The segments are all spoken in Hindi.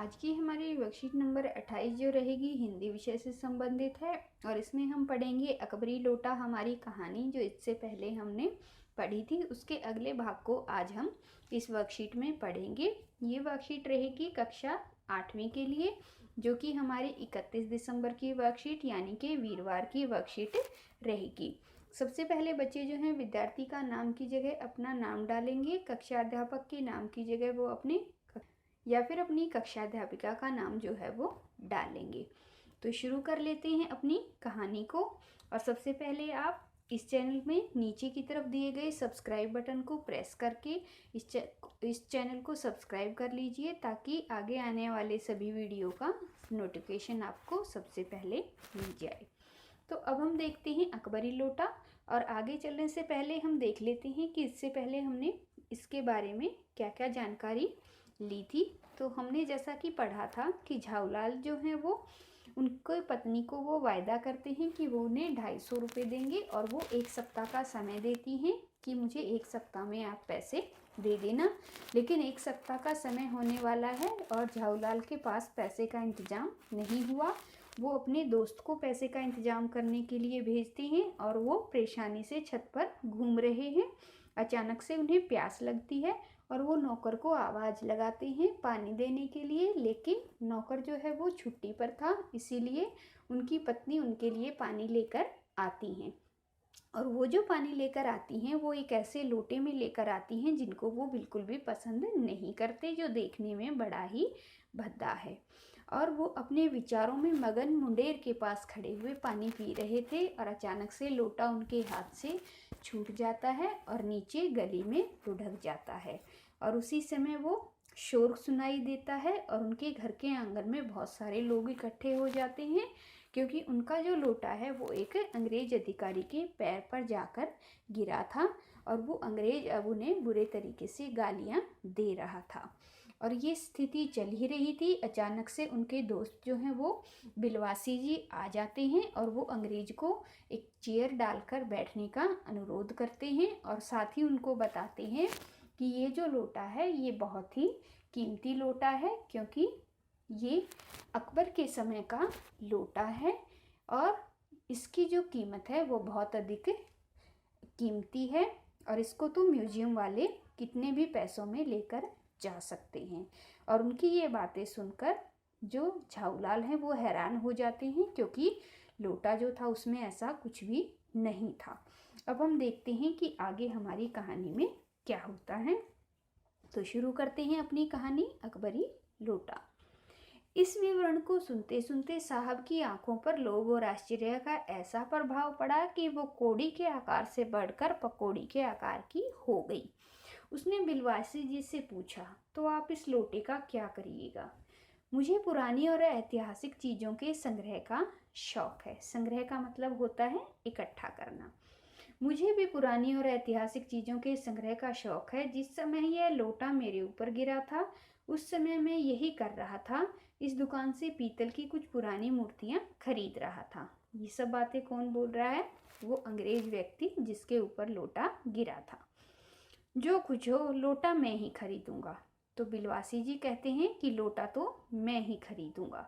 आज की हमारी वर्कशीट नंबर 28 जो रहेगी हिंदी विषय से संबंधित है और इसमें हम पढ़ेंगे अकबरी लोटा हमारी कहानी जो इससे पहले हमने पढ़ी थी। उसके अगले भाग को आज हम इस वर्कशीट में पढ़ेंगे। ये वर्कशीट रहेगी कक्षा 8वीं के लिए, जो कि हमारी 31 दिसंबर की वर्कशीट यानी कि वीरवार की वर्कशीट रहेगी। सबसे पहले बच्चे जो हैं विद्यार्थी का नाम की जगह अपना नाम डालेंगे, कक्षा अध्यापक के नाम की जगह वो अपने या फिर अपनी कक्षा अध्यापिका का नाम जो है वो डालेंगे। तो शुरू कर लेते हैं अपनी कहानी को। और सबसे पहले आप इस चैनल में नीचे की तरफ दिए गए सब्सक्राइब बटन को प्रेस करके इस चैनल को सब्सक्राइब कर लीजिए, ताकि आगे आने वाले सभी वीडियो का नोटिफिकेशन आपको सबसे पहले मिल जाए। तो अब हम देखते हैं अकबरी लोटा, और आगे चलने से पहले हम देख लेते हैं कि इससे पहले हमने इसके बारे में क्या क्या जानकारी ली थी। तो हमने जैसा कि पढ़ा था कि झाऊलाल जो हैं वो उनको पत्नी को वो वायदा करते हैं कि वो उन्हें 250 रुपये देंगे और वो 1 सप्ताह का समय देती हैं कि मुझे 1 सप्ताह में आप पैसे दे देना। लेकिन 1 सप्ताह का समय होने वाला है और झाऊलाल के पास पैसे का इंतज़ाम नहीं हुआ। वो अपने दोस्त को पैसे का इंतज़ाम करने के लिए भेजते हैं और वो परेशानी से छत पर घूम रहे हैं। अचानक से उन्हें प्यास लगती है और वो नौकर को आवाज़ लगाते हैं पानी देने के लिए, लेकिन नौकर जो है वो छुट्टी पर था, इसीलिए उनकी पत्नी उनके लिए पानी लेकर आती हैं। और वो जो पानी लेकर आती हैं वो एक ऐसे लोटे में लेकर आती हैं जिनको वो बिल्कुल भी पसंद नहीं करते, जो देखने में बड़ा ही भद्दा है। और वो अपने विचारों में मगन मुंडेर के पास खड़े हुए पानी पी रहे थे और अचानक से लोटा उनके हाथ से छूट जाता है और नीचे गली में लुढ़क जाता है। और उसी समय वो शोर सुनाई देता है और उनके घर के आंगन में बहुत सारे लोग इकट्ठे हो जाते हैं, क्योंकि उनका जो लोटा है वो एक अंग्रेज अधिकारी के पैर पर जाकर गिरा था और वो अंग्रेज अब उन्हें बुरे तरीके से गालियां दे रहा था। और ये स्थिति चल ही रही थी। अचानक से उनके दोस्त जो हैं वो बिलवासी जी आ जाते हैं और वो अंग्रेज को एक चेयर डालकर बैठने का अनुरोध करते हैं और साथ ही उनको बताते हैं कि ये जो लोटा है ये बहुत ही कीमती लोटा है, क्योंकि ये अकबर के समय का लोटा है और इसकी जो कीमत है वो बहुत अधिक कीमती है और इसको तो म्यूजियम वाले कितने भी पैसों में लेकर जा सकते हैं। और उनकी ये बातें सुनकर जो झाऊलाल हैं वो हैरान हो जाते हैं, क्योंकि लोटा जो था उसमें ऐसा कुछ भी नहीं था। अब हम देखते हैं कि आगे हमारी कहानी में क्या होता है। तो शुरू करते हैं अपनी कहानी अकबरी लोटा। इस विवरण को सुनते सुनते साहब की आंखों पर लोभ और आश्चर्य का ऐसा प्रभाव पड़ा कि वो कोड़ी के आकार से बढ़कर पकौड़ी के आकार की हो गई। उसने बिलवासी जी से पूछा, तो आप इस लोटे का क्या करिएगा? मुझे पुरानी और ऐतिहासिक चीज़ों के संग्रह का शौक है। संग्रह का मतलब होता है इकट्ठा करना। मुझे भी पुरानी और ऐतिहासिक चीज़ों के संग्रह का शौक है। जिस समय यह लोटा मेरे ऊपर गिरा था उस समय मैं यही कर रहा था। इस दुकान से पीतल की कुछ पुरानी मूर्तियाँ खरीद रहा था। ये सब बातें कौन बोल रहा है? वो अंग्रेज व्यक्ति जिसके ऊपर लोटा गिरा था। जो कुछ हो लोटा मैं ही खरीदूंगा। तो बिलवासी जी कहते हैं कि लोटा तो मैं ही खरीदूंगा।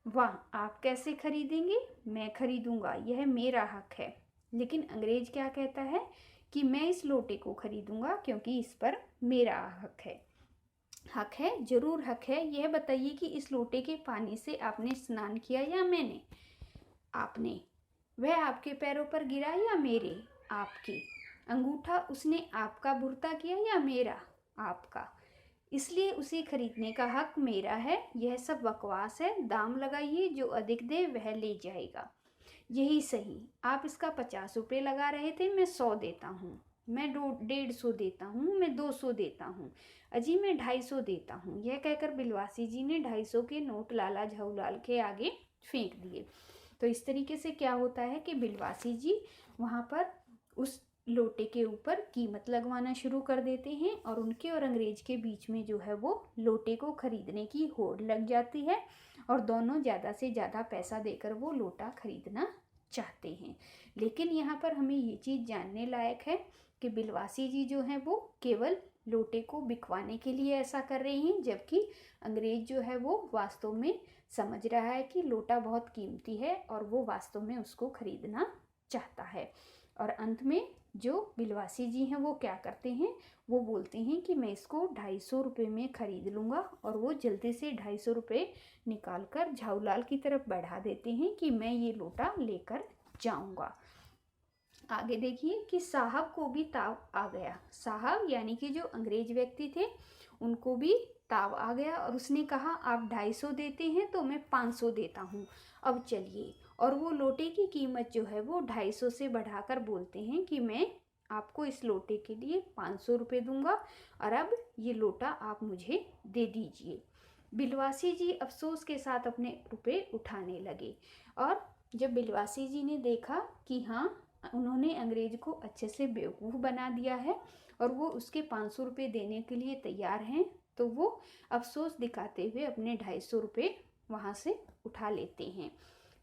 वाह, आप कैसे खरीदेंगे? मैं खरीदूंगा, यह मेरा हक है। लेकिन अंग्रेज क्या कहता है कि मैं इस लोटे को खरीदूंगा क्योंकि इस पर मेरा हक है। हक है, जरूर हक है। यह बताइए कि इस लोटे के पानी से आपने स्नान किया या मैंने? आपने। वह आपके पैरों पर गिरा या मेरे? आपके। अंगूठा उसने आपका बुरता किया या मेरा? आपका। इसलिए उसे खरीदने का हक मेरा है। यह सब बकवास है। दाम लगाइए, जो अधिक दे वह ले जाएगा। यही सही। आप इसका 50 रुपये लगा रहे थे, मैं 100 देता हूँ। मैं 150 देता हूँ। मैं 200 देता हूँ। अजी मैं 250 देता हूँ। यह कहकर बिलवासी जी ने 250 के नोट लाला झाऊलाल के आगे फेंक दिए। तो इस तरीके से क्या होता है कि बिलवासी जी वहाँ पर उस लोटे के ऊपर कीमत लगवाना शुरू कर देते हैं और उनके और अंग्रेज के बीच में जो है वो लोटे को खरीदने की होड़ लग जाती है और दोनों ज़्यादा से ज़्यादा पैसा देकर वो लोटा खरीदना चाहते हैं। लेकिन यहाँ पर हमें ये चीज़ जानने लायक है कि बिलवासी जी जो हैं वो केवल लोटे को बिकवाने के लिए ऐसा कर रहे हैं, जबकि अंग्रेज जो है वो वास्तव में समझ रहा है कि लोटा बहुत कीमती है और वो वास्तव में उसको खरीदना चाहता है। और अंत में जो बिलवासी जी हैं वो क्या करते हैं, वो बोलते हैं कि मैं इसको 250 रुपये में खरीद लूँगा, और वो जल्दी से 250 रुपये निकाल कर झाऊलाल की तरफ बढ़ा देते हैं कि मैं ये लोटा लेकर जाऊँगा। आगे देखिए कि साहब को भी ताव आ गया। साहब यानी कि जो अंग्रेज व्यक्ति थे उनको भी ताव आ गया, और उसने कहा आप 250 देते हैं तो मैं 500 देता हूँ, अब चलिए। और वो लोटे की कीमत जो है वो 250 से बढ़ाकर बोलते हैं कि मैं आपको इस लोटे के लिए 500 रुपये दूंगा, और अब ये लोटा आप मुझे दे दीजिए। बिलवासी जी अफसोस के साथ अपने रुपये उठाने लगे, और जब बिलवासी जी ने देखा कि हाँ, उन्होंने अंग्रेज को अच्छे से बेवकूफ़ बना दिया है और वो उसके 500 रुपये देने के लिए तैयार हैं, तो वो अफसोस दिखाते हुए अपने 250 रुपये वहाँ से उठा लेते हैं।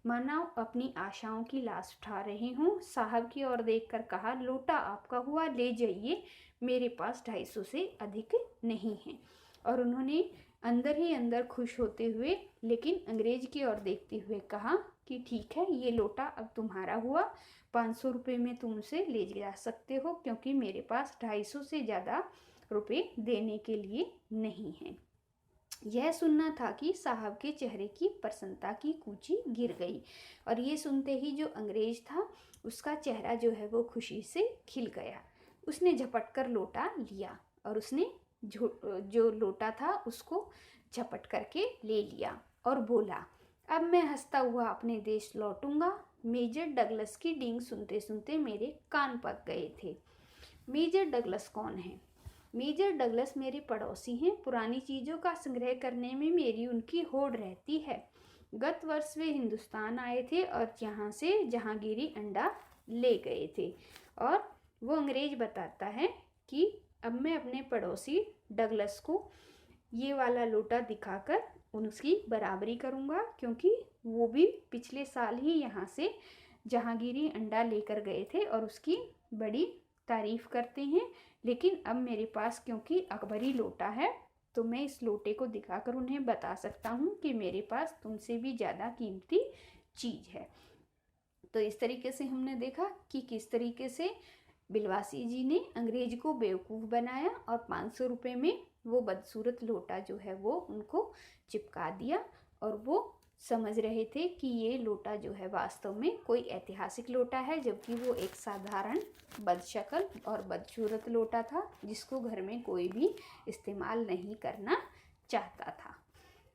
मानो अपनी आशाओं की लाश उठा रहे हों। साहब की ओर देखकर कहा, लोटा आपका हुआ, ले जाइए, मेरे पास 250 से अधिक नहीं है। और उन्होंने अंदर ही अंदर खुश होते हुए लेकिन अंग्रेज की ओर देखते हुए कहा कि ठीक है, ये लोटा अब तुम्हारा हुआ, 500 रुपये में तुम उसे ले जा सकते हो, क्योंकि मेरे पास 250 से ज़्यादा रुपये देने के लिए नहीं है। यह सुनना था कि साहब के चेहरे की प्रसन्नता की कूची गिर गई, और ये सुनते ही जो अंग्रेज था उसका चेहरा जो है वो खुशी से खिल गया। उसने झपट कर लोटा लिया, और उसने जो लोटा था उसको झपट करके ले लिया और बोला, अब मैं हंसता हुआ अपने देश लौटूंगा। मेजर डगलस की डींग सुनते सुनते मेरे कान पक गए थे। मेजर डगलस कौन है? मेजर डगलस मेरे पड़ोसी हैं। पुरानी चीज़ों का संग्रह करने में मेरी उनकी होड़ रहती है। गत वर्ष वे हिंदुस्तान आए थे और यहाँ से जहांगीरी अंडा ले गए थे। और वो अंग्रेज बताता है कि अब मैं अपने पड़ोसी डगलस को ये वाला लोटा दिखाकर उसकी बराबरी करूँगा, क्योंकि वो भी पिछले साल ही यहाँ से जहांगीरी अंडा लेकर गए थे और उसकी बड़ी तारीफ़ करते हैं। लेकिन अब मेरे पास क्योंकि अकबरी लोटा है, तो मैं इस लोटे को दिखाकर उन्हें बता सकता हूँ कि मेरे पास तुमसे भी ज़्यादा कीमती चीज़ है। तो इस तरीके से हमने देखा कि किस तरीके से बिलवासी जी ने अंग्रेज को बेवकूफ़ बनाया और 500 रुपये में वो बदसूरत लोटा जो है वो उनको चिपका दिया, और वो समझ रहे थे कि ये लोटा जो है वास्तव में कोई ऐतिहासिक लोटा है, जबकि वो एक साधारण बदशक्ल और बदसूरत लोटा था जिसको घर में कोई भी इस्तेमाल नहीं करना चाहता था।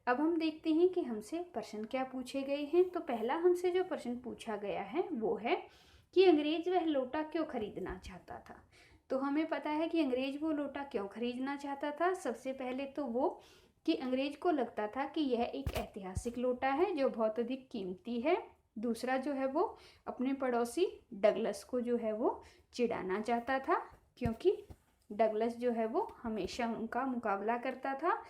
अब हम देखते हैं कि हमसे प्रश्न क्या पूछे गए हैं। तो पहला हमसे जो प्रश्न पूछा गया है वो है कि अंग्रेज वह लोटा क्यों खरीदना चाहता था। तो हमें पता है कि अंग्रेज वो लोटा क्यों खरीदना चाहता था। सबसे पहले तो वो कि अंग्रेज को लगता था कि यह एक ऐतिहासिक लोटा है जो बहुत अधिक कीमती है। दूसरा जो है वो अपने पड़ोसी डगलस को जो है वो चिढ़ाना चाहता था, क्योंकि डगलस जो है वो हमेशा उनका मुकाबला करता था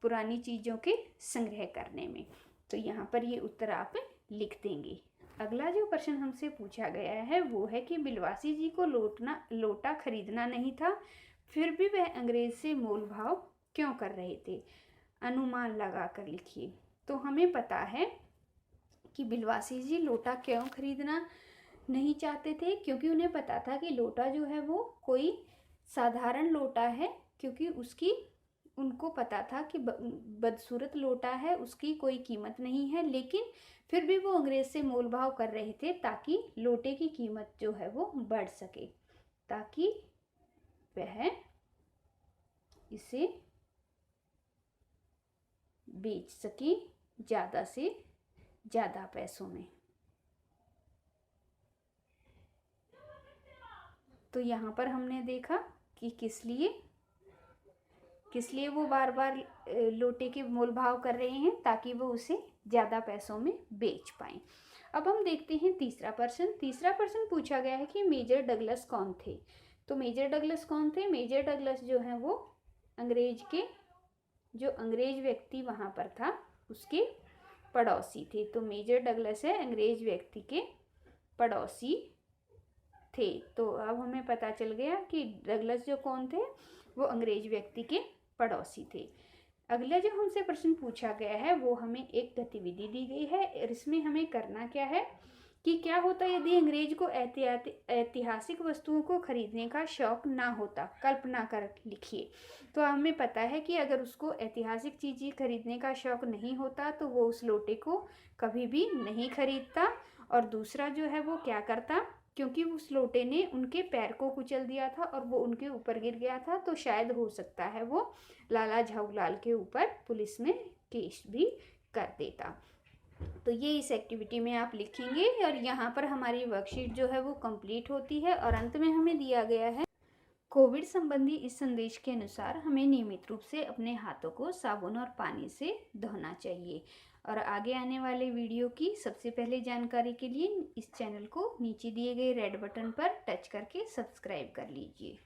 पुरानी चीज़ों के संग्रह करने में। तो यहाँ पर ये उत्तर आप लिख देंगे। अगला जो प्रश्न हमसे पूछा गया है वो है कि बिलवासी जी को लोटा खरीदना नहीं था, फिर भी वह अंग्रेज से मोल भाव क्यों कर रहे थे। अनुमान लगा कर लिखिए। तो हमें पता है कि बिलवासी जी लोटा क्यों खरीदना नहीं चाहते थे, क्योंकि उन्हें पता था कि लोटा जो है वो कोई साधारण लोटा है, क्योंकि उसकी उनको पता था कि बदसूरत लोटा है, उसकी कोई कीमत नहीं है। लेकिन फिर भी वो अंग्रेज से मोल भाव कर रहे थे ताकि लोटे की कीमत जो है वो बढ़ सके, ताकि वह इसे बेच सके ज़्यादा से ज़्यादा पैसों में। तो यहाँ पर हमने देखा कि किस लिए वो बार बार लोटे के मोल भाव कर रहे हैं, ताकि वो उसे ज़्यादा पैसों में बेच पाएँ। अब हम देखते हैं तीसरा प्रश्न पूछा गया है कि मेजर डगलस कौन थे। तो मेजर डगलस कौन थे? मेजर डगलस जो हैं वो जो अंग्रेज व्यक्ति वहाँ पर था उसके पड़ोसी थे। तो मेजर डगलस है अंग्रेज व्यक्ति के पड़ोसी थे। तो अब हमें पता चल गया कि डगलस जो कौन थे, वो अंग्रेज व्यक्ति के पड़ोसी थे। अगला जो हमसे प्रश्न पूछा गया है वो हमें एक गतिविधि दी गई है और इसमें हमें करना क्या है कि क्या होता यदि अंग्रेज को ऐतिहासिक वस्तुओं को खरीदने का शौक ना होता। कल्पना कर लिखिए। तो हमें पता है कि अगर उसको ऐतिहासिक चीज़ें खरीदने का शौक नहीं होता तो वो उस लोटे को कभी भी नहीं खरीदता। और दूसरा जो है वो क्या करता, क्योंकि उस लोटे ने उनके पैर को कुचल दिया था और वो उनके ऊपर गिर गया था, तो शायद हो सकता है वो लाला झाऊलाल के ऊपर पुलिस में केस भी कर देता। तो ये इस एक्टिविटी में आप लिखेंगे और यहाँ पर हमारी वर्कशीट जो है वो कंप्लीट होती है। और अंत में हमें दिया गया है कोविड संबंधी इस संदेश के अनुसार हमें नियमित रूप से अपने हाथों को साबुन और पानी से धोना चाहिए। और आगे आने वाले वीडियो की सबसे पहले जानकारी के लिए इस चैनल को नीचे दिए गए रेड बटन पर टच करके सब्सक्राइब कर लीजिए।